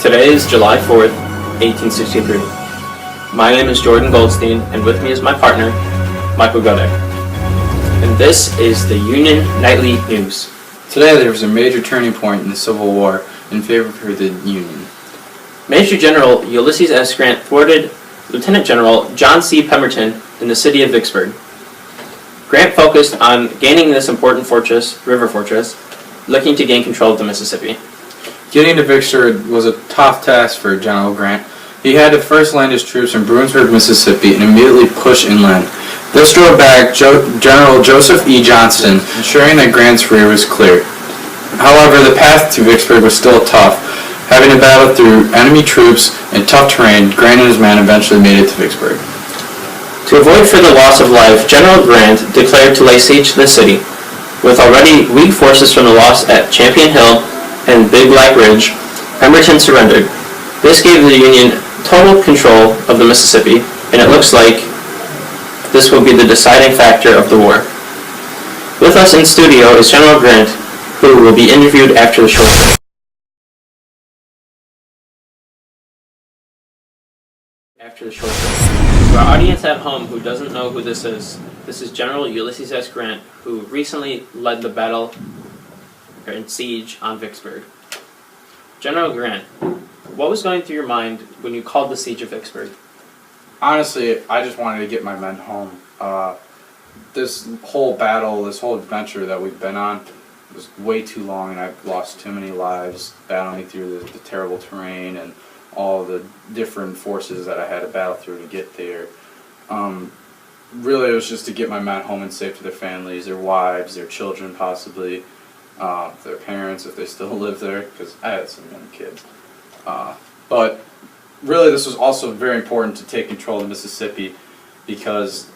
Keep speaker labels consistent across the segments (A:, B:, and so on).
A: Today is July 4th, 1863. My name is Jordan Goldstein, and with me is my partner, Michael Godek. And this is the Union Nightly News.
B: Today there was a major turning point in the Civil War in favor of the Union.
A: Major General Ulysses S. Grant thwarted Lieutenant General John C. Pemberton in the city of Vicksburg. Grant focused on gaining this important river fortress, looking to gain control of the Mississippi.
B: Getting to Vicksburg was a tough task for General Grant. He had to first land his troops in Bruinsburg, Mississippi, and immediately push inland. This drove back General Joseph E. Johnston, ensuring that Grant's rear was clear. However, the path to Vicksburg was still tough. Having to battle through enemy troops and tough terrain, Grant and his men eventually made it to Vicksburg.
A: To avoid further loss of life, General Grant declared to lay siege to the city. With already weak forces from the loss at Champion Hill and Big Black Ridge, Pemberton surrendered. This gave the Union total control of the Mississippi, and it looks like this will be the deciding factor of the war. With us in studio is General Grant, who will be interviewed after the short break. For our audience at home who doesn't know who this is General Ulysses S. Grant, who recently led the battle and siege on Vicksburg. General Grant, what was going through your mind when you called the siege of Vicksburg?
B: Honestly, I just wanted to get my men home. This whole battle, this whole adventure that we've been on was way too long, and I've lost too many lives battling through the terrible terrain and all the different forces that I had to battle through to get there. Really, it was just to get my men home and safe to their families, their wives, their children possibly, their parents if they still live there, because I had some young kids. But really, this was also very important to take control of Mississippi because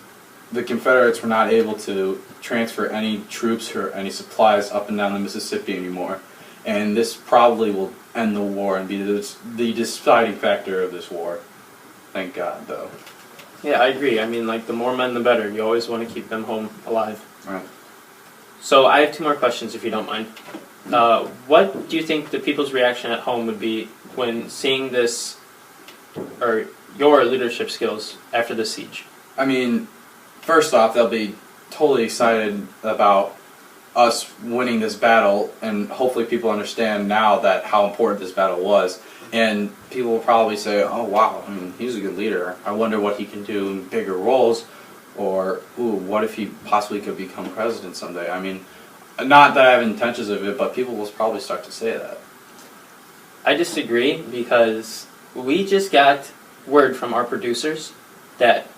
B: the Confederates were not able to transfer any troops or any supplies up and down the Mississippi anymore. And this probably will end the war and be the deciding factor of this war. Thank God, though.
A: Yeah, I agree. I mean, like, the more men, the better. You always want to keep them home alive.
B: Right.
A: So I have two more questions, if you don't mind. What do you think the people's reaction at home would be when seeing this, or your leadership skills after the siege?
B: I mean, first off, they'll be totally excited about us winning this battle, and hopefully people understand now that how important this battle was. And people will probably say, oh wow, I mean, he's a good leader. I wonder what he can do in bigger roles, or ooh, what if he possibly could become president someday? I mean, not that I have intentions of it, but people will probably start to say that.
A: I disagree, because we just got word from our producers that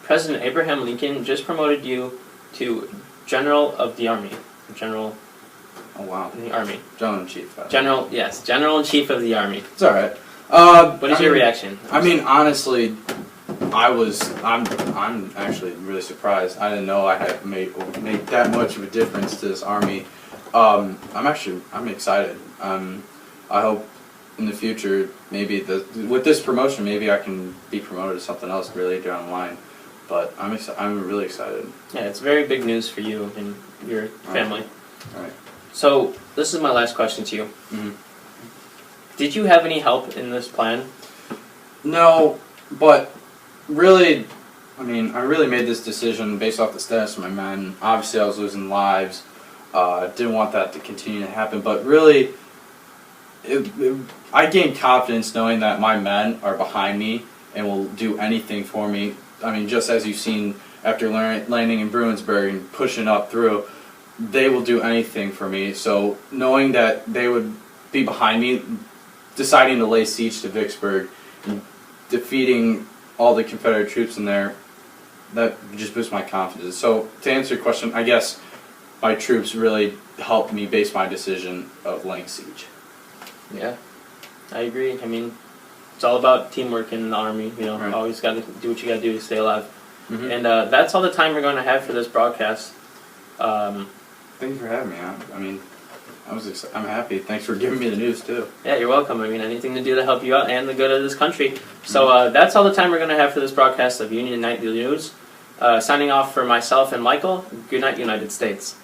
A: President Abraham Lincoln just promoted you to General of the Army. General.
B: Oh wow.
A: In the Army.
B: General-in-Chief.
A: General-in-Chief of the Army.
B: It's all right.
A: What is your reaction?
B: I mean, honestly, I'm actually really surprised. I didn't know I had made that much of a difference to this army. I'm excited. I hope in the future, maybe with this promotion, maybe I can be promoted to something else really down the line. But I'm really excited.
A: Yeah, it's very big news for you and your family.
B: All right.
A: So this is my last question to you. Mm-hmm. Did you have any help in this plan?
B: No, but really, I mean, I really made this decision based off the status of my men. Obviously, I was losing lives. Didn't want that to continue to happen, but really, I gained confidence knowing that my men are behind me and will do anything for me. I mean, just as you've seen after landing in Bruinsburg and pushing up through, they will do anything for me. So knowing that they would be behind me, deciding to lay siege to Vicksburg, and defeating all the Confederate troops in there, that just boosts my confidence. So to answer your question, I guess my troops really helped me base my decision of laying siege.
A: Yeah, I agree. I mean, it's all about teamwork in the Army. You know,
B: right.
A: Always got to do what you got to do to stay alive.
B: Mm-hmm.
A: And that's all the time we're going to have for this broadcast.
B: Thank you for having me. I mean, I'm happy. Thanks for giving me the news too.
A: Yeah, you're welcome. I mean, anything to do to help you out and the good of this country. So that's all the time we're going to have for this broadcast of Union Nightly News. Signing off for myself and Michael. Good night, United States.